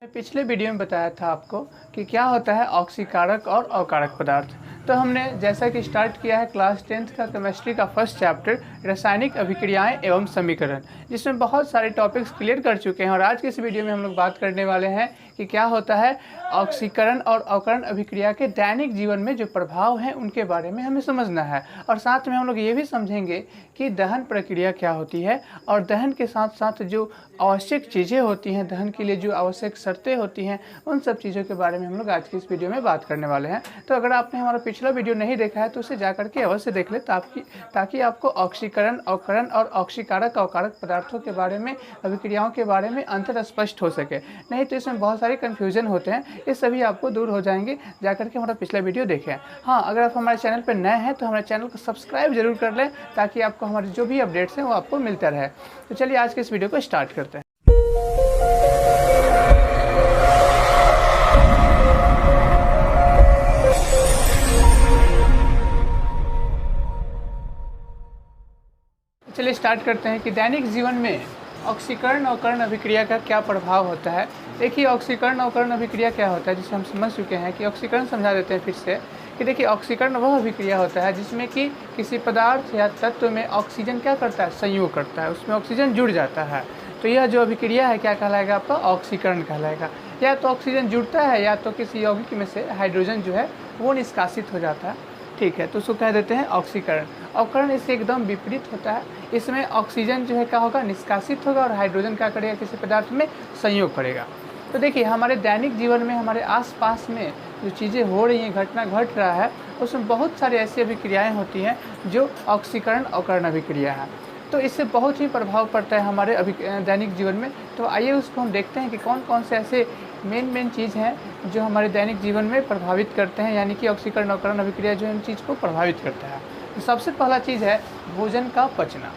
मैं पिछले वीडियो में बताया था आपको कि क्या होता है ऑक्सीकारक और अकारक पदार्थ। तो हमने जैसा कि स्टार्ट किया है क्लास 10th का केमिस्ट्री का फर्स्ट चैप्टर रासायनिक अभिक्रियाएं एवं समीकरण, जिसमें बहुत सारे टॉपिक्स क्लियर कर चुके हैं। और आज के इस वीडियो में हम लोग बात करने वाले हैं कि क्या होता है ऑक्सीकरण और अवकरण अभिक्रिया के दैनिक जीवन में जो प्रभाव हैं उनके बारे में हमें समझना है। और साथ में हम लोग ये भी समझेंगे कि दहन प्रक्रिया क्या होती है और दहन के साथ साथ जो आवश्यक चीज़ें होती हैं, दहन के लिए जो आवश्यक शर्तें होती हैं, उन सब चीज़ों के बारे में हम लोग आज की इस वीडियो में बात करने वाले हैं। तो अगर आपने हमारा पिछला वीडियो नहीं देखा है तो उसे जा करके अवश्य देख ले, ताकि आपको ऑक्सीकरण, अवकरण और ऑक्सीकारक अवकारक पदार्थों के बारे में, अभिक्रियाओं के बारे में अंतर स्पष्ट हो सके। नहीं तो इसमें बहुत सारे कन्फ्यूजन होते हैं, ये सभी आपको दूर हो जाएंगे जा करके हमारा पिछला वीडियो देखें। हाँ, अगर आप हमारे चैनल पर नए हैं तो हमारे चैनल को सब्सक्राइब जरूर कर लें, ताकि आपको हमारे जो भी अपडेट्स हैं वो आपको मिलता रहे। तो चलिए आज के इस वीडियो को स्टार्ट करते हैं। चलिए स्टार्ट करते हैं कि दैनिक जीवन में ऑक्सीकरण अवकरण अभिक्रिया का क्या प्रभाव होता है। देखिए, ऑक्सीकरण अवकरण अभिक्रिया क्या होता है, जिसे हम समझ चुके हैं कि ऑक्सीकरण समझा देते हैं फिर से कि देखिए, ऑक्सीकरण वह अभिक्रिया होता है जिसमें कि किसी पदार्थ या तत्व में ऑक्सीजन क्या करता है, संयोग करता है, उसमें ऑक्सीजन जुड़ जाता है। तो यह जो अभिक्रिया है क्या कहलाएगा, आपका ऑक्सीकरण कहलाएगा। या तो ऑक्सीजन जुड़ता है या तो किसी यौगिक में से हाइड्रोजन जो है वो निष्कासित हो जाता है। ठीक है, तो उसको कह देते हैं ऑक्सीकरण। अवकरण इससे एकदम विपरीत होता है, इसमें ऑक्सीजन जो है क्या होगा, निष्कासित होगा और हाइड्रोजन क्या करेगा, किसी पदार्थ में संयोग करेगा। तो देखिए, हमारे दैनिक जीवन में हमारे आसपास में जो चीज़ें हो रही हैं, घटना घट रहा है, उसमें बहुत सारी ऐसी अभिक्रियाएं होती हैं जो ऑक्सीकरण अवकरण अभिक्रिया है। तो इससे बहुत ही प्रभाव पड़ता है हमारे दैनिक जीवन में। तो आइए उसको हम देखते हैं कि कौन कौन से ऐसे मेन चीज़ हैं जो हमारे दैनिक जीवन में प्रभावित करते हैं, यानी कि ऑक्सीकरण अवकरण अभिक्रिया जो इन चीज़ को प्रभावित करता है। तो सबसे पहला चीज़ है भोजन का पचना।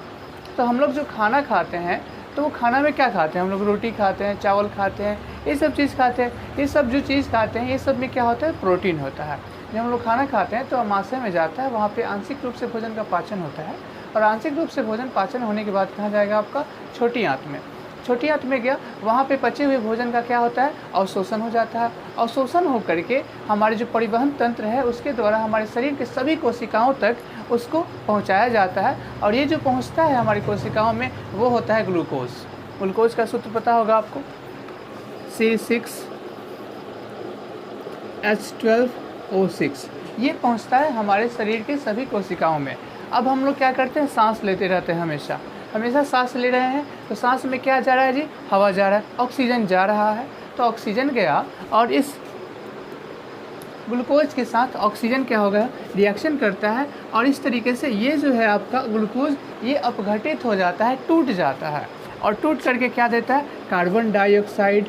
तो हम लोग जो खाना खाते हैं तो वो खाना में क्या खाते हैं, हम लोग रोटी खाते हैं, चावल खाते हैं, ये सब चीज़ खाते हैं। ये सब जो चीज़ खाते हैं ये सब में क्या होता है, प्रोटीन होता है। जब हम लोग खाना खाते हैं तो अमाशय में जाता है, वहाँ पे आंशिक रूप से भोजन का पाचन होता है। और आंशिक रूप से भोजन पाचन होने के बाद कहाँ जाएगा, आपका छोटी आंत में। छोटी आंत में गया, वहाँ पे पचे हुए भोजन का क्या होता है, अवशोषण हो जाता है। अवशोषण हो करके हमारे जो परिवहन तंत्र है उसके द्वारा हमारे शरीर के सभी कोशिकाओं तक उसको पहुँचाया जाता है। और ये जो पहुँचता है हमारी कोशिकाओं में वो होता है ग्लूकोज। ग्लूकोज का सूत्र पता होगा आपको, C6H12O6। ये पहुँचता है हमारे शरीर के सभी कोशिकाओं में। अब हम लोग क्या करते हैं, सांस लेते रहते हैं, हमेशा सांस ले रहे हैं। तो सांस में क्या जा रहा है जी, हवा जा रहा है, ऑक्सीजन जा रहा है। तो ऑक्सीजन गया और इस ग्लूकोज के साथ ऑक्सीजन क्या होगा, रिएक्शन करता है। और इस तरीके से ये जो है आपका ग्लूकोज ये अपघटित हो जाता है, टूट जाता है। और टूट करके क्या देता है, कार्बन डाइऑक्साइड,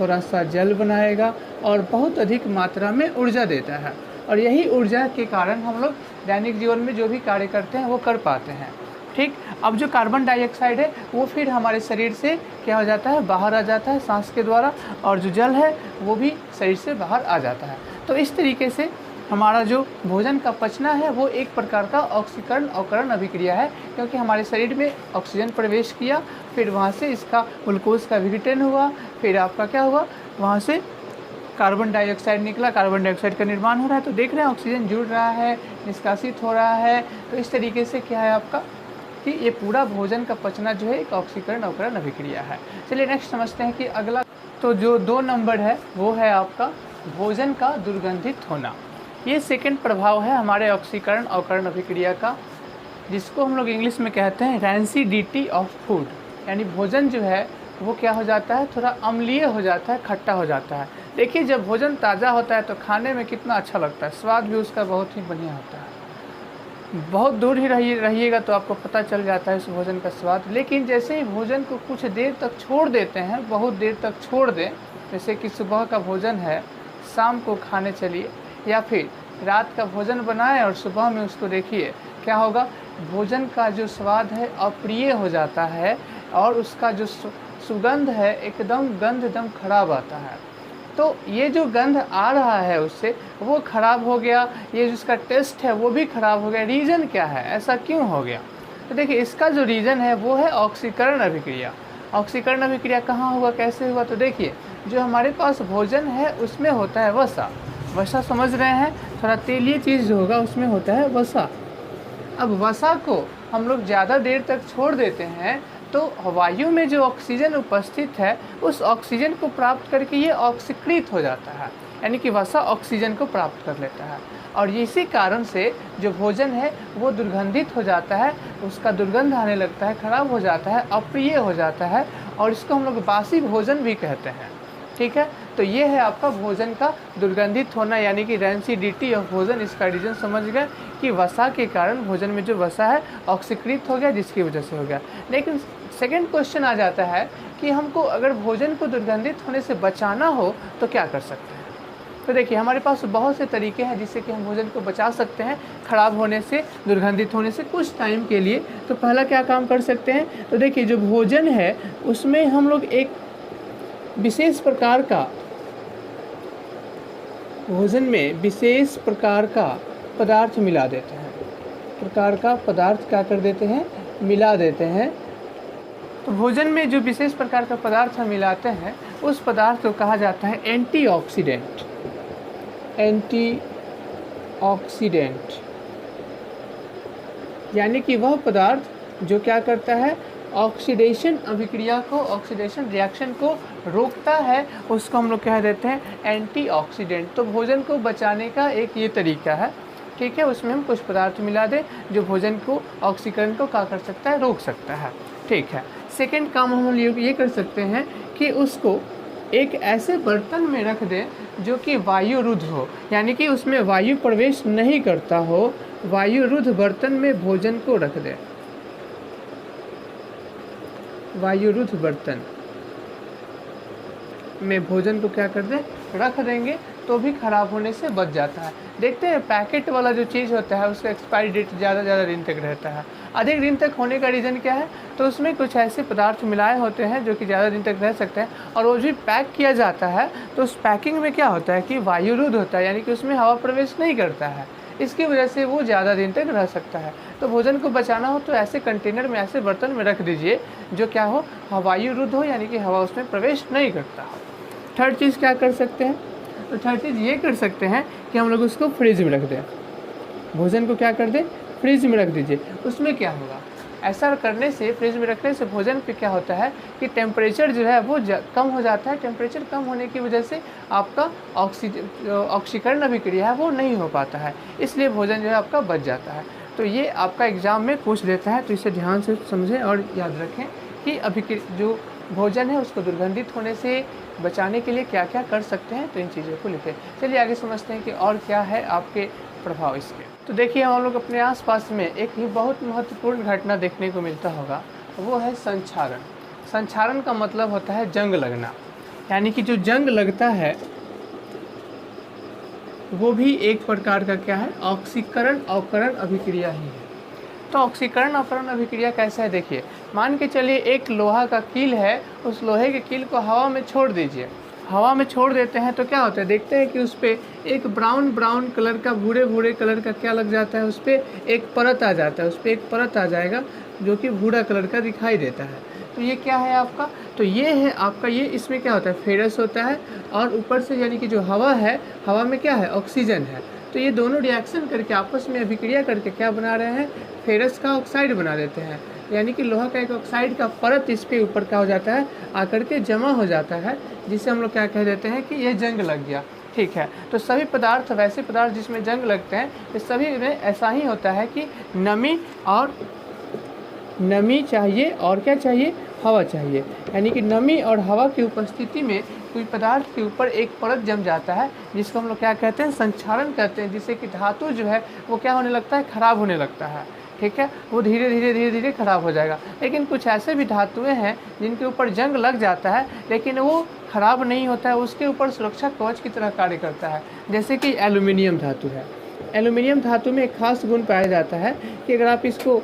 थोड़ा सा जल बनाएगा और बहुत अधिक मात्रा में ऊर्जा देता है। और यही ऊर्जा के कारण हम लोग दैनिक जीवन में जो भी कार्य करते हैं वो कर पाते हैं। ठीक, अब जो कार्बन डाइऑक्साइड है वो फिर हमारे शरीर से क्या हो जाता है, बाहर आ जाता है सांस के द्वारा, और जो जल है वो भी शरीर से बाहर आ जाता है। तो इस तरीके से हमारा जो भोजन का पचना है वो एक प्रकार का ऑक्सीकरण अवकरण अभिक्रिया है, क्योंकि हमारे शरीर में ऑक्सीजन प्रवेश किया, फिर वहाँ से इसका ग्लूकोज का विघटन हुआ, फिर आपका क्या हुआ, वहाँ से कार्बन डाइऑक्साइड निकला, कार्बन डाइऑक्साइड का निर्माण हो रहा है। तो देख रहे हैं ऑक्सीजन जुड़ रहा है, निष्कासित हो रहा है। तो इस तरीके से क्या है आपका कि ये पूरा भोजन का पचना जो है एक ऑक्सीकरण अवकरण अभिक्रिया है। चलिए नेक्स्ट समझते हैं कि अगला, तो जो 2 नंबर है वो है आपका भोजन का दुर्गंधित होना। ये सेकंड प्रभाव है हमारे ऑक्सीकरण अवकरण अभिक्रिया का, जिसको हम लोग इंग्लिश में कहते हैं रैंसिडिटी ऑफ फूड। यानी भोजन जो है वो क्या हो जाता है, थोड़ा अम्लीय हो जाता है, खट्टा हो जाता है। देखिए, जब भोजन ताज़ा होता है तो खाने में कितना अच्छा लगता है, स्वाद भी उसका बहुत ही बढ़िया होता है। बहुत दूर ही रहिएगा तो आपको पता चल जाता है उस भोजन का स्वाद। लेकिन जैसे ही भोजन को कुछ देर तक छोड़ देते हैं, बहुत देर तक छोड़ दें, जैसे कि सुबह का भोजन है, शाम को खाने चलिए, या फिर रात का भोजन बनाएं और सुबह में उसको देखिए, क्या होगा, भोजन का जो स्वाद है अप्रिय हो जाता है और उसका जो सुगंध है एकदम गंध एकदम खराब आता है। तो ये जो गंध आ रहा है उससे वो ख़राब हो गया, ये जिसका टेस्ट है वो भी ख़राब हो गया। रीज़न क्या है, ऐसा क्यों हो गया? तो देखिए, इसका जो रीज़न है वो है ऑक्सीकरण अभिक्रिया। ऑक्सीकरण अभिक्रिया कहाँ हुआ, कैसे हुआ? तो देखिए, जो हमारे पास भोजन है उसमें होता है वसा। वसा समझ रहे हैं, थोड़ा तेलीय चीज़ जो होगा उसमें होता है वसा। अब वसा को हम लोग ज़्यादा देर तक छोड़ देते हैं तो वायु में जो ऑक्सीजन उपस्थित है उस ऑक्सीजन को प्राप्त करके ये ऑक्सीकृत हो जाता है, यानी कि वसा ऑक्सीजन को प्राप्त कर लेता है। और इसी कारण से जो भोजन है वो दुर्गंधित हो जाता है, उसका दुर्गंध आने लगता है, खराब हो जाता है, अप्रिय हो जाता है, और इसको हम लोग बासी भोजन भी कहते हैं। ठीक है, तो ये है आपका भोजन का दुर्गंधित होना, यानी कि रैंसिडिटी ऑफ भोजन। इसका रीजन समझ गए कि वसा के कारण भोजन में जो वसा है ऑक्सीकृत हो गया, जिसकी वजह से हो गया। लेकिन सेकंड क्वेश्चन आ जाता है कि हमको अगर भोजन को दुर्गंधित होने से बचाना हो तो क्या कर सकते हैं। तो देखिए, हमारे पास बहुत से तरीके हैं जिससे कि हम भोजन को बचा सकते हैं ख़राब होने से, दुर्गंधित होने से कुछ टाइम के लिए। तो पहला क्या काम कर सकते हैं, तो देखिए जो भोजन है उसमें हम लोग एक विशेष प्रकार का, भोजन में विशेष प्रकार का पदार्थ मिला देते हैं। प्रकार का पदार्थ क्या कर देते हैं, मिला देते हैं। तो भोजन में जो विशेष प्रकार का पदार्थ हम मिलाते हैं उस पदार्थ को कहा जाता है एंटीऑक्सीडेंट। एंटीऑक्सीडेंट यानी कि वह पदार्थ जो क्या करता है, ऑक्सीडेशन अभिक्रिया को, ऑक्सीडेशन रिएक्शन को रोकता है, उसको हम लोग कह देते हैं एंटीऑक्सीडेंट। तो भोजन को बचाने का एक ये तरीका है। ठीक है, उसमें हम कुछ पदार्थ मिला दें जो भोजन को, ऑक्सीकरण को क्या कर सकता है, रोक सकता है। ठीक है, सेकंड काम हम ये कर सकते हैं कि उसको एक ऐसे बर्तन में रख दें जो कि वायुरुद्ध हो, यानी कि उसमें वायु प्रवेश नहीं करता हो। वायुरुद्ध बर्तन में भोजन को रख दें। वायुरुद्ध बर्तन में भोजन को क्या कर दें, रख देंगे तो भी ख़राब होने से बच जाता है। देखते हैं पैकेट वाला जो चीज़ होता है उसका एक्सपायरी डेट ज़्यादा दिन तक रहता है। अधिक दिन तक होने का रीज़न क्या है, तो उसमें कुछ ऐसे पदार्थ मिलाए होते हैं जो कि ज़्यादा दिन तक रह सकते हैं, और वो भी पैक किया जाता है तो उस पैकिंग में क्या होता है कि वायुरुद्ध होता है, यानी कि उसमें हवा प्रवेश नहीं करता है। इसकी वजह से वो ज़्यादा दिन तक रह सकता है। तो भोजन को बचाना हो तो ऐसे कंटेनर में, ऐसे बर्तन में रख दीजिए जो क्या हो, वायुरुद्ध हो, यानी कि हवा उसमें प्रवेश नहीं करता हो। थर्ड चीज़ क्या कर सकते हैं, तो थर्ड चीज़ ये कर सकते हैं कि हम लोग उसको फ्रिज में रख दें। भोजन को क्या कर दें, फ्रिज में रख दीजिए। उसमें क्या होगा, ऐसा करने से, फ्रिज में रखने से भोजन पे क्या होता है कि टेम्परेचर जो है वो कम हो जाता है। टेम्परेचर कम होने की वजह से आपका ऑक्सीकरण अभिक्रिया है वो नहीं हो पाता है, इसलिए भोजन जो है आपका बच जाता है। तो ये आपका एग्ज़ाम में पूछ देता है, तो इसे ध्यान से समझें और याद रखें कि जो भोजन है उसको दुर्गंधित होने से बचाने के लिए क्या क्या कर सकते हैं, तो इन चीज़ों को लिखें। चलिए आगे समझते हैं कि और क्या है आपके प्रभाव इसके। तो देखिए, हम लोग अपने आसपास में एक ही बहुत महत्वपूर्ण घटना देखने को मिलता होगा, वो है संक्षारण। संक्षारण का मतलब होता है जंग लगना, यानी कि जो जंग लगता है वो भी एक प्रकार का क्या है, ऑक्सीकरण अवकरण अभिक्रिया ही है। तो ऑक्सीकरण अवकरण अभिक्रिया कैसा है, देखिए मान के चलिए एक लोहा का कील है, उस लोहे के कील को हवा में छोड़ दीजिए। हवा में छोड़ देते हैं तो क्या होता है, देखते हैं कि उस पर एक ब्राउन कलर का, भूरे कलर का क्या लग जाता है, उस पर एक परत आ जाता है, उस पर एक परत आ जाएगा जो कि भूरा कलर का दिखाई देता है। तो ये क्या है आपका, तो ये है आपका, ये इसमें क्या होता है, फेरस होता है, और ऊपर से यानी कि जो हवा है, हवा में क्या है, ऑक्सीजन है। तो ये दोनों रिएक्शन करके आपस में अभिक्रिया करके क्या बना रहे हैं, फेरस का ऑक्साइड बना देते हैं, यानी कि लोहा का एक ऑक्साइड का परत इस पे ऊपर क्या हो जाता है, आकर के जमा हो जाता है, जिसे हम लोग क्या कह देते हैं कि ये जंग लग गया। ठीक है, तो सभी पदार्थ, वैसे पदार्थ जिसमें जंग लगते हैं, इस सभी में ऐसा ही होता है कि नमी चाहिए और क्या चाहिए, हवा चाहिए। यानी कि नमी और हवा की उपस्थिति में कोई पदार्थ के ऊपर एक परत जम जाता है, जिसको हम लोग क्या कहते हैं, संक्षारण कहते हैं, जिससे कि धातु जो है वो क्या होने लगता है, खराब होने लगता है। ठीक है, वो धीरे धीरे खराब हो जाएगा। लेकिन कुछ ऐसे भी धातुएं हैं जिनके ऊपर जंग लग जाता है लेकिन वो खराब नहीं होता है, उसके ऊपर सुरक्षा कवच की तरह कार्य करता है, जैसे कि एल्यूमिनियम धातु है। एल्यूमिनियम धातु में एक खास गुण पाया जाता है कि अगर आप इसको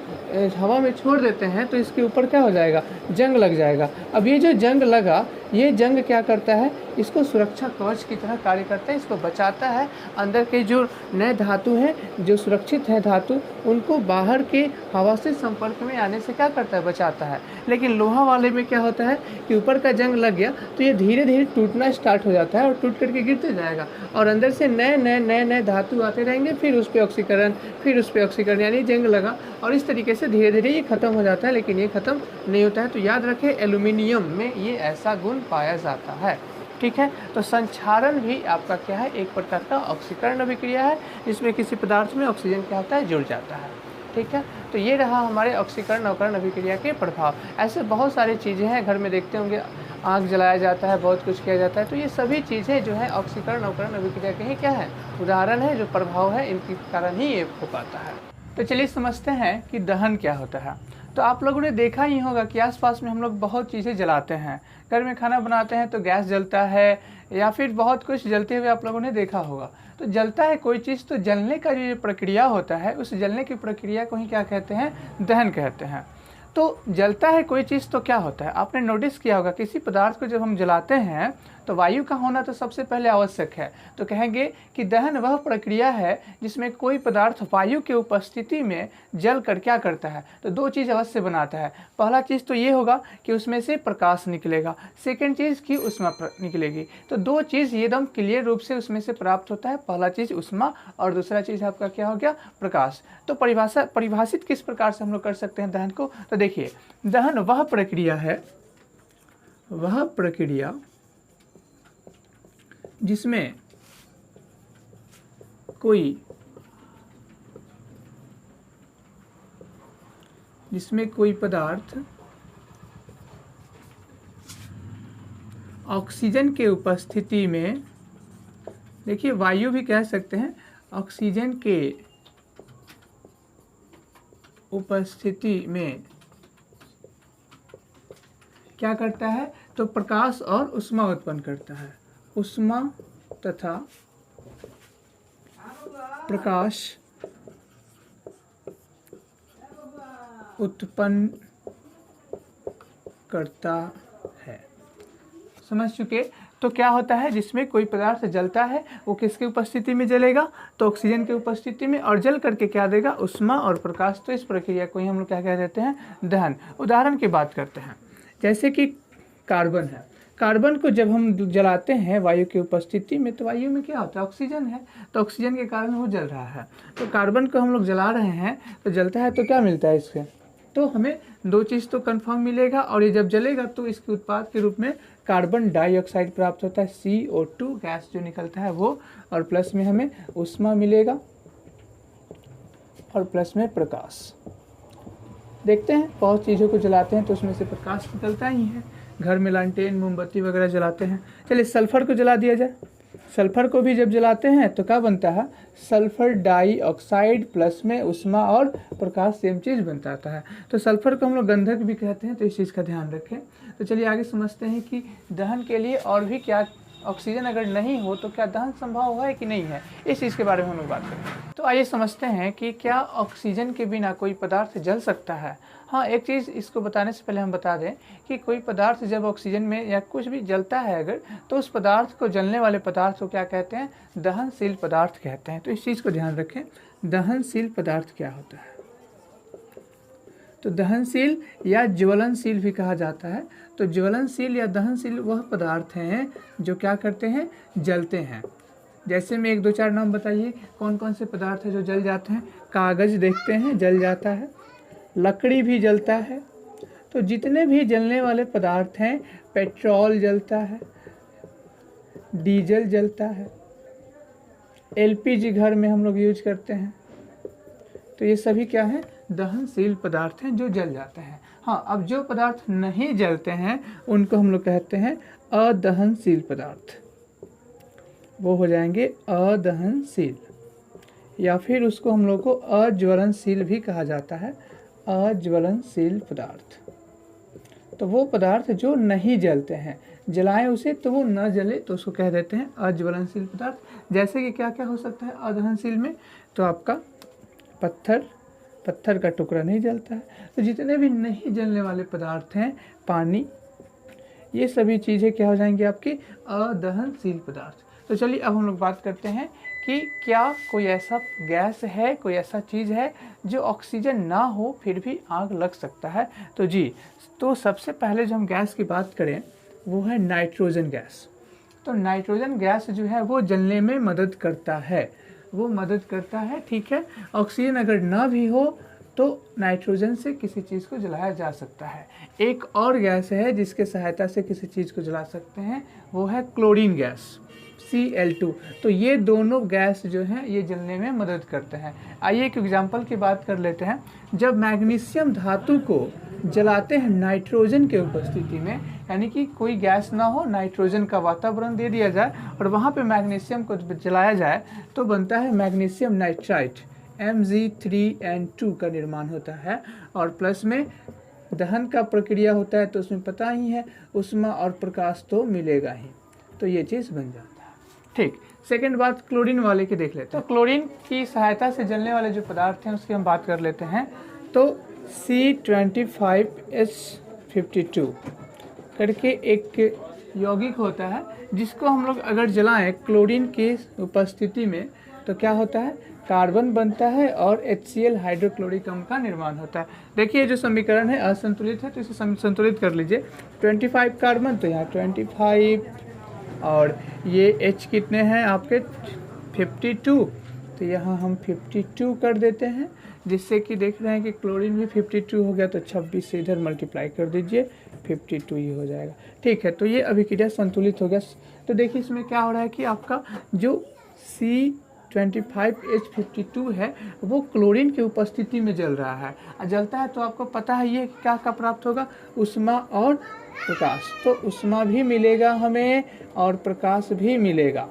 हवा में छोड़ देते हैं तो इसके ऊपर क्या हो जाएगा, जंग लग जाएगा। अब ये जो जंग लगा, ये जंग क्या करता है, इसको सुरक्षा कवच की तरह कार्य करता है, इसको बचाता है। अंदर के जो नए धातु हैं, जो सुरक्षित है धातु, उनको बाहर के हवा से संपर्क में आने से क्या करता है, बचाता है। लेकिन लोहा वाले में क्या होता है कि ऊपर का जंग लग गया तो ये धीरे धीरे टूटना स्टार्ट हो जाता है और टूट करके गिरते जाएगा, और अंदर से नए नए नए नए धातु आते रहेंगे, फिर उस पर ऑक्सीकरण, फिर उस पर ऑक्सीकरण, यानी जंग लगा, और इस तरीके से धीरे धीरे ये खत्म हो जाता है। लेकिन ये खत्म नहीं होता है। तो याद रखें, एल्यूमिनियम में ये ऐसा गुण पाया जाता है। ठीक है, तो संक्षारण भी आपका क्या है, एक प्रकार का ऑक्सीकरण अभिक्रिया है, जिसमें किसी पदार्थ में ऑक्सीजन क्या होता है, जुड़ जाता है। ठीक है, तो ये रहा हमारे ऑक्सीकरण अवकरण अभिक्रिया के प्रभाव। ऐसे बहुत सारी चीज़ें हैं, घर में देखते होंगे आग जलाया जाता है, बहुत कुछ किया जाता है, तो ये सभी चीज़ें जो है ऑक्सीकरण अवकरण अभिक्रिया के ही क्या है, उदाहरण है, जो प्रभाव है इनके कारण ही ये हो पाता है। तो चलिए समझते हैं कि दहन क्या होता है। तो आप लोगों ने देखा ही होगा कि आसपास में हम लोग बहुत चीज़ें जलाते हैं, घर में खाना बनाते हैं तो गैस जलता है, या फिर बहुत कुछ जलते हुए आप लोगों ने देखा होगा। तो जलता है कोई चीज़, तो जलने का जो प्रक्रिया होता है, उस जलने की प्रक्रिया को ही क्या कहते हैं, दहन कहते हैं। तो जलता है कोई चीज़ तो क्या होता है, आपने नोटिस किया होगा, किसी पदार्थ को जब हम जलाते हैं तो वायु का होना तो सबसे पहले आवश्यक है। तो कहेंगे कि दहन वह प्रक्रिया है जिसमें कोई पदार्थ वायु के उपस्थिति में जल कर क्या करता है, तो दो चीज़ अवश्य बनाता है। पहला चीज़ तो ये होगा कि उसमें से प्रकाश निकलेगा, सेकेंड चीज़ की ऊष्मा निकलेगी। तो दो चीज़ एकदम क्लियर रूप से उसमें से प्राप्त होता है, पहला चीज़ ऊष्मा और दूसरा चीज़ आपका क्या हो गया, प्रकाश। तो परिभाषित किस प्रकार से हम लोग कर सकते हैं दहन को, तो देखिए, दहन वह प्रक्रिया है, वह प्रक्रिया जिसमें कोई पदार्थ ऑक्सीजन के उपस्थिति में, देखिए वायु भी कह सकते हैं, ऑक्सीजन के उपस्थिति में क्या करता है, तो प्रकाश और ऊष्मा उत्पन्न करता है। ऊष्मा तथा प्रकाश उत्पन्न करता है। समझ चुके। तो क्या होता है, जिसमें कोई पदार्थ जलता है वो किसकी उपस्थिति में जलेगा, तो ऑक्सीजन की उपस्थिति में, और जल करके क्या देगा, ऊष्मा और प्रकाश। तो इस प्रक्रिया को ही हम लोग क्या कह देते हैं, दहन। उदाहरण की बात करते हैं, जैसे कि कार्बन है। कार्बन को जब हम जलाते हैं वायु की उपस्थिति में, तो वायु में क्या होता है, ऑक्सीजन है, तो ऑक्सीजन के कारण वो जल रहा है। तो कार्बन को हम लोग जला रहे हैं तो जलता है, तो क्या मिलता है इससे, तो हमें दो चीज़ तो कंफर्म मिलेगा, और ये जब जलेगा तो इसके उत्पाद के रूप में कार्बन डाइऑक्साइड प्राप्त होता है, CO2 गैस जो निकलता है वो, और प्लस में हमें ऊष्मा मिलेगा, और प्लस में प्रकाश। देखते हैं बहुत चीज़ों को जलाते हैं तो उसमें से प्रकाश निकलता ही है, घर में लालटेन मोमबत्ती वगैरह जलाते हैं। चलिए सल्फर को जला दिया जाए। सल्फर को भी जब जलाते हैं तो क्या बनता है, सल्फर डाइऑक्साइड, प्लस में ऊष्मा और प्रकाश, सेम चीज़ बनता है। तो सल्फर को हम लोग गंधक भी कहते हैं, तो इस चीज़ का ध्यान रखें। तो चलिए आगे समझते हैं कि दहन के लिए और भी क्या, ऑक्सीजन अगर नहीं हो तो क्या दहन संभव है कि नहीं है, इस चीज़ के बारे में हम लोग बात करें। तो आइए समझते हैं कि क्या ऑक्सीजन के बिना कोई पदार्थ जल सकता है। हाँ, एक चीज़ इसको बताने से पहले हम बता दें कि कोई पदार्थ जब ऑक्सीजन में या कुछ भी जलता है अगर, तो उस पदार्थ को, जलने वाले पदार्थ को क्या कहते हैं, दहनशील पदार्थ कहते हैं। तो इस चीज़ को ध्यान रखें, दहनशील पदार्थ क्या होता है। तो दहनशील या ज्वलनशील भी कहा जाता है। तो ज्वलनशील या दहनशील वह पदार्थ हैं जो क्या करते हैं, जलते हैं। जैसे में एक दो चार नाम बताइए, कौन कौन से पदार्थ हैं जो जल जाते हैं। कागज़ देखते हैं जल जाता है, लकड़ी भी जलता है। तो जितने भी जलने वाले पदार्थ हैं, पेट्रोल जलता है, डीजल जलता है, LPG घर में हम लोग यूज करते हैं, तो ये सभी क्या है, दहनशील पदार्थ हैं जो जल जाते हैं। हाँ, अब जो पदार्थ नहीं जलते हैं उनको हम लोग कहते हैं अदहनशील पदार्थ, वो हो जाएंगे अदहनशील, या फिर उसको हम लोग को अज्वलनशील भी कहा जाता है, अज्वलनशील पदार्थ। तो वो पदार्थ जो नहीं जलते हैं, जलाएं उसे तो वो न जले तो उसको कह देते हैं अज्वलनशील पदार्थ। जैसे कि क्या क्या हो सकता है अदहनशील में, तो आपका पत्थर का टुकड़ा नहीं जलता है। तो जितने भी नहीं जलने वाले पदार्थ हैं, पानी, ये सभी चीज़ें क्या हो जाएंगी आपकी अदहनशील पदार्थ। तो चलिए अब हम लोग बात करते हैं कि क्या कोई ऐसा गैस है, कोई ऐसा चीज़ है जो ऑक्सीजन ना हो फिर भी आग लग सकता है। तो जी, तो सबसे पहले जो हम गैस की बात करें वो है नाइट्रोजन गैस। तो नाइट्रोजन गैस जो है वो जलने में मदद करता है, वो मदद करता है, ठीक है। ऑक्सीजन अगर ना भी हो तो नाइट्रोजन से किसी चीज़ को जलाया जा सकता है। एक और गैस है जिसके सहायता से किसी चीज़ को जला सकते हैं, वो है क्लोरीन गैस, Cl2। तो ये दोनों गैस जो हैं ये जलने में मदद करते हैं। आइए एक एग्जांपल की बात कर लेते हैं। जब मैग्नीशियम धातु को जलाते हैं नाइट्रोजन के उपस्थिति में, यानी कि कोई गैस ना हो, नाइट्रोजन का वातावरण दे दिया जाए और वहाँ पे मैग्नीशियम को जलाया जाए तो बनता है मैग्नीशियम नाइट्राइट, Mg3N2 का निर्माण होता है। और प्लस में दहन का प्रक्रिया होता है तो उसमें पता ही है ऊष्मा और प्रकाश तो मिलेगा ही, तो ये चीज़ बन जाता है। ठीक, सेकंड बात क्लोरीन वाले की देख लेते हैं। तो क्लोरीन की सहायता से जलने वाले जो पदार्थ हैं उसकी हम बात कर लेते हैं। तो C25H52 करके एक यौगिक होता है जिसको हम लोग अगर जलाएं क्लोरीन की उपस्थिति में तो क्या होता है, कार्बन बनता है और HCl हाइड्रोक्लोरिक अम्ल का निर्माण होता है। देखिए जो समीकरण है असंतुलित है तो इसे संतुलित कर लीजिए। 25 कार्बन तो यहाँ 25 और ये H कितने हैं आपके 52, तो यहाँ हम 52 कर देते हैं, जिससे कि देख रहे हैं कि क्लोरीन भी 52 हो गया तो 26 से इधर मल्टीप्लाई कर दीजिए 52 ही हो जाएगा। ठीक है, तो ये अभिक्रिया संतुलित हो गया। तो देखिए इसमें क्या हो रहा है कि आपका जो C25H52 है वो क्लोरीन की उपस्थिति में जल रहा है। जलता है तो आपको पता है ये क्या प्राप्त होगा, ऊष्मा और प्रकाश। तो ऊष्मा भी मिलेगा हमें और प्रकाश भी मिलेगा,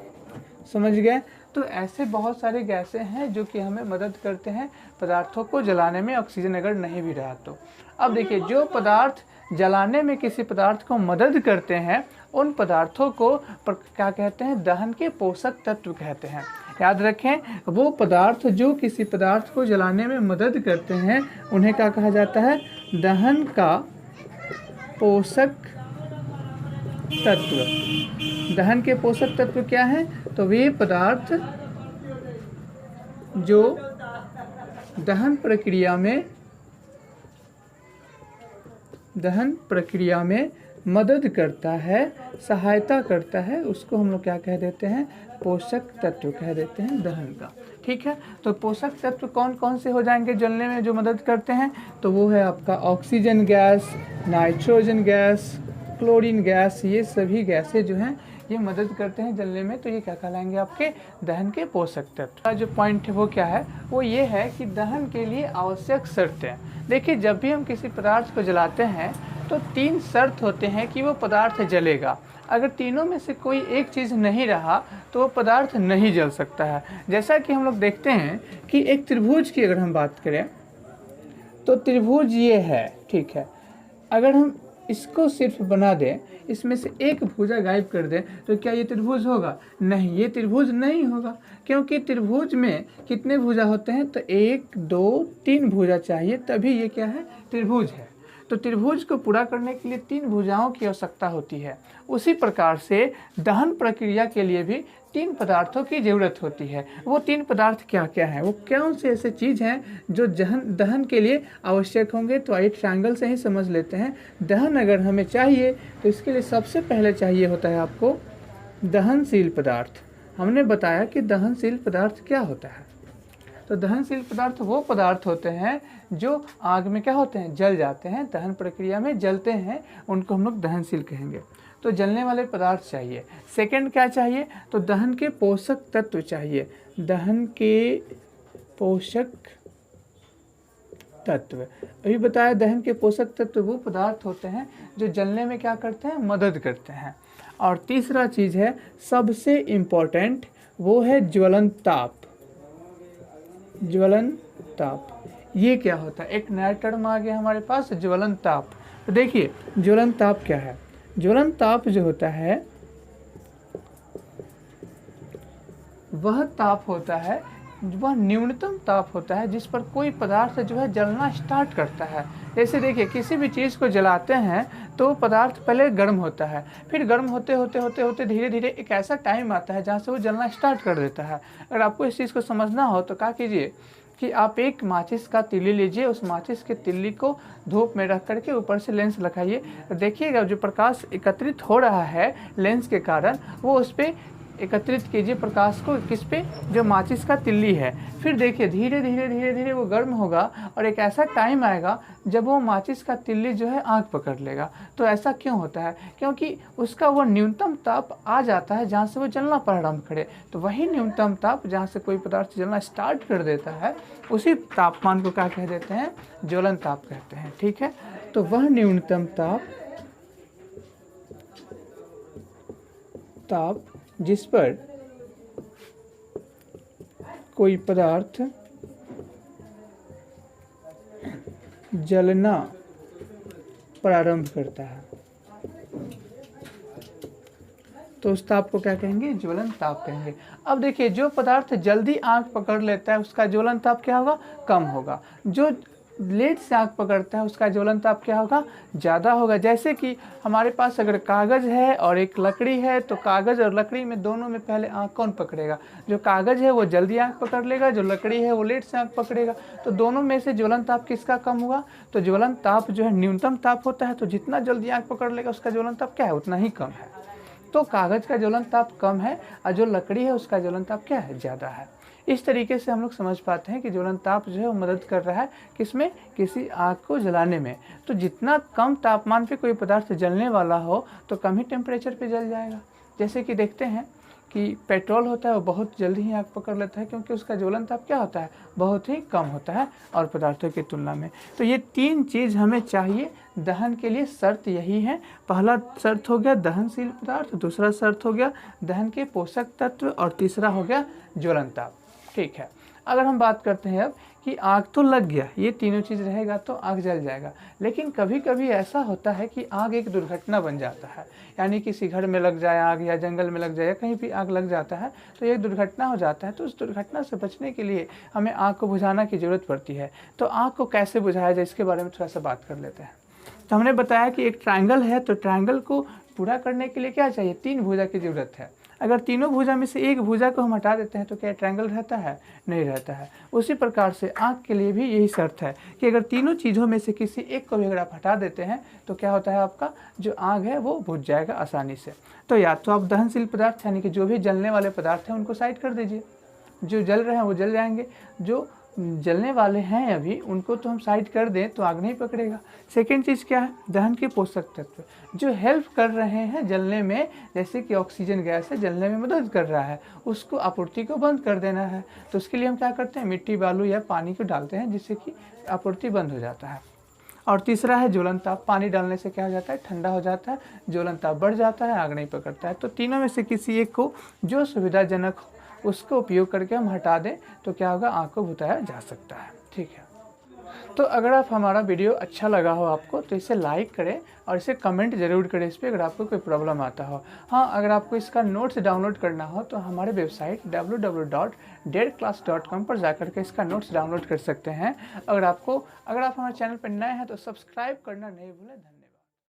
समझ गए। तो ऐसे बहुत सारे गैसें हैं जो कि हमें मदद करते हैं पदार्थों को जलाने में, ऑक्सीजन अगर नहीं भी रहा तो। अब देखिए जो पदार्थ जलाने में किसी पदार्थ को मदद करते हैं उन पदार्थों को क्या कहते हैं, दहन के पोषक तत्व कहते हैं। याद रखें, वो पदार्थ जो किसी पदार्थ को जलाने में मदद करते हैं उन्हें क्या कहा जाता है, दहन का पोषक तत्व। दहन के पोषक तत्व क्या हैं, तो वे पदार्थ जो दहन प्रक्रिया में मदद करता है, सहायता करता है, उसको हम लोग क्या कह देते हैं, पोषक तत्व कह देते हैं दहन का। ठीक है, तो पोषक तत्व कौन कौन से हो जाएंगे जलने में जो मदद करते हैं, तो वो है आपका oxygen gas, nitrogen gas, chlorine gas. ये सभी गैसें जो हैं ये मदद करते हैं जलने में, तो ये क्या कहलाएंगे, आपके दहन के पोषक तत्व। का जो पॉइंट है वो क्या है, वो ये है कि दहन के लिए आवश्यक शर्तें। देखिए जब भी हम किसी पदार्थ को जलाते हैं तो 3 शर्त होते हैं कि वो पदार्थ जलेगा। अगर तीनों में से कोई एक चीज़ नहीं रहा तो वो पदार्थ नहीं जल सकता है। जैसा कि हम लोग देखते हैं कि एक त्रिभुज की अगर हम बात करें तो त्रिभुज ये है, ठीक है। अगर हम इसको सिर्फ बना दें, इसमें से एक भुजा गायब कर दें तो क्या ये त्रिभुज होगा, नहीं, ये त्रिभुज नहीं होगा। क्योंकि त्रिभुज में कितने भुजा होते हैं, तो 1 2 3 भुजा चाहिए तभी ये क्या है, त्रिभुज है। तो त्रिभुज को पूरा करने के लिए 3 भुजाओं की आवश्यकता होती है। उसी प्रकार से दहन प्रक्रिया के लिए भी 3 पदार्थों की ज़रूरत होती है। वो 3 पदार्थ क्या क्या हैं, वो कौन से ऐसे चीज़ हैं जो दहन के लिए आवश्यक होंगे, तो आइए ट्रायंगल से ही समझ लेते हैं। दहन अगर हमें चाहिए तो इसके लिए सबसे पहले चाहिए होता है आपको दहनशील पदार्थ। हमने बताया कि दहनशील पदार्थ क्या होता है, तो दहनशील पदार्थ वो पदार्थ होते हैं जो आग में क्या होते हैं, जल जाते हैं, दहन प्रक्रिया में जलते हैं, उनको हम लोग दहनशील कहेंगे। तो जलने वाले पदार्थ चाहिए। सेकंड क्या चाहिए, तो दहन के पोषक तत्व चाहिए। दहन के पोषक तत्व, अभी बताया दहन के पोषक तत्व वो पदार्थ होते हैं जो जलने में क्या करते हैं, मदद करते हैं। और तीसरा चीज़ है सबसे इम्पोर्टेंट, वो है ज्वलन ताप। ज्वलन ताप ये क्या होता है, एक नया टर्म आ गया हमारे पास, ज्वलन ताप। तो देखिए ज्वलन ताप क्या है, ज्वलन ताप जो होता है वह ताप होता है वह न्यूनतम ताप होता है जिस पर कोई पदार्थ जो है जलना स्टार्ट करता है। जैसे देखिए किसी भी चीज़ को जलाते हैं तो पदार्थ पहले गर्म होता है, फिर गर्म होते होते होते होते धीरे धीरे एक ऐसा टाइम आता है जहाँ से वो जलना स्टार्ट कर देता है। अगर आपको इस चीज़ को समझना हो तो क्या कीजिए कि आप एक माचिस का तिल्ली लीजिए, उस माचिस के तिल्ली को धूप में रख करके ऊपर से लेंस लगाइए, देखिएगा जो प्रकाश एकत्रित हो रहा है लेंस के कारण वो उस पर एकत्रित कीजिए प्रकाश को, किस पे, जो माचिस का तिल्ली है। फिर देखिए धीरे धीरे धीरे धीरे वो गर्म होगा और एक ऐसा टाइम आएगा जब वो माचिस का तिल्ली जो है आग पकड़ लेगा। तो ऐसा क्यों होता है? क्योंकि उसका वो न्यूनतम ताप आ जाता है जहाँ से वो जलना प्रारंभ करे। तो वही न्यूनतम ताप जहाँ से कोई पदार्थ जलना स्टार्ट कर देता है उसी तापमान को क्या कह देते हैं? ज्वलन ताप कहते हैं। ठीक है, तो वह न्यूनतम ताप जिस पर कोई पदार्थ जलना प्रारंभ करता है तो उस ताप को क्या कहेंगे? ज्वलन ताप कहेंगे। अब देखिए जो पदार्थ जल्दी आग पकड़ लेता है उसका ज्वलन ताप क्या होगा? कम होगा। जो लेट से आग पकड़ता है उसका ज्वलन ताप क्या होगा? ज़्यादा होगा। जैसे कि हमारे पास अगर कागज़ है और एक लकड़ी है तो कागज़ और लकड़ी में दोनों में पहले आग कौन पकड़ेगा? जो कागज़ है वो जल्दी आग पकड़ लेगा, जो लकड़ी है वो लेट से आग पकड़ेगा। तो दोनों में से ज्वलन ताप किसका कम होगा? तो ज्वलन ताप जो है न्यूनतम ताप होता है, तो जितना जल्दी आग पकड़ लेगा उसका ज्वलन ताप क्या है? उतना ही कम है। तो कागज़ का ज्वलन ताप कम है और जो लकड़ी है उसका ज्वलन ताप क्या है? ज़्यादा है। इस तरीके से हम लोग समझ पाते हैं कि ज्वलन ताप जो है वो मदद कर रहा है किसमें? किसी आग को जलाने में। तो जितना कम तापमान पे कोई पदार्थ जलने वाला हो तो कम ही टेम्परेचर पे जल जाएगा। जैसे कि देखते हैं कि पेट्रोल होता है वो बहुत जल्दी ही आग पकड़ लेता है क्योंकि उसका ज्वलन ताप क्या होता है? बहुत ही कम होता है और पदार्थों की तुलना में। तो ये तीन चीज़ हमें चाहिए दहन के लिए, शर्त यही है। पहला शर्त हो गया दहनशील पदार्थ, दूसरा शर्त हो गया दहन के पोषक तत्व और तीसरा हो गया ज्वलन ताप। ठीक है, अगर हम बात करते हैं अब कि आग तो लग गया, ये तीनों चीज़ रहेगा तो आग जल जाएगा। लेकिन कभी कभी ऐसा होता है कि आग एक दुर्घटना बन जाता है, यानी किसी घर में लग जाए आग या जंगल में लग जाए या कहीं भी आग लग जाता है तो ये दुर्घटना हो जाता है। तो उस दुर्घटना से बचने के लिए हमें आग को बुझाना की ज़रूरत पड़ती है। तो आग को कैसे बुझाया जाए इसके बारे में थोड़ा सा बात कर लेते हैं। तो हमने बताया कि एक ट्रायंगल है, तो ट्रायंगल को पूरा करने के लिए क्या चाहिए? तीन भुजा की ज़रूरत है। अगर तीनों भुजा में से एक भुजा को हम हटा देते हैं तो क्या ट्रायंगल रहता है? नहीं रहता है। उसी प्रकार से आग के लिए भी यही शर्त है कि अगर तीनों चीज़ों में से किसी एक को भी अगर आप हटा देते हैं तो क्या होता है? आपका जो आग है वो बुझ जाएगा आसानी से। तो या तो आप दहनशील पदार्थ यानी कि जो भी जलने वाले पदार्थ हैं उनको साइड कर दीजिए, जो जल रहे हैं वो जल जाएंगे, जो जलने वाले हैं अभी उनको तो हम साइड कर दें तो आग नहीं पकड़ेगा। सेकेंड चीज़ क्या है? दहन के पोषक तत्व जो हेल्प कर रहे हैं जलने में, जैसे कि ऑक्सीजन गैस है जलने में मदद कर रहा है, उसको आपूर्ति को बंद कर देना है। तो उसके लिए हम क्या करते हैं? मिट्टी, बालू या पानी को डालते हैं जिससे कि आपूर्ति बंद हो जाता है। और तीसरा है ज्वलन ताप। पानी डालने से क्या हो जाता है? ठंडा हो जाता है, ज्वलन ताप बढ़ जाता है, आग नहीं पकड़ता है। तो तीनों में से किसी एक को जो सुविधाजनक हो उसको उपयोग करके हम हटा दें तो क्या होगा? आग को बुझाया जा सकता है। ठीक है, तो अगर आप हमारा वीडियो अच्छा लगा हो आपको तो इसे लाइक करें और इसे कमेंट ज़रूर करें इस पर अगर आपको कोई प्रॉब्लम आता हो। हाँ, अगर आपको इसका नोट्स डाउनलोड करना हो तो हमारे वेबसाइट www.deadclass.com पर जाकर के इसका नोट्स डाउनलोड कर सकते हैं। अगर आप हमारे चैनल पर नए हैं तो सब्सक्राइब करना नहीं भूलें। धन्यवाद।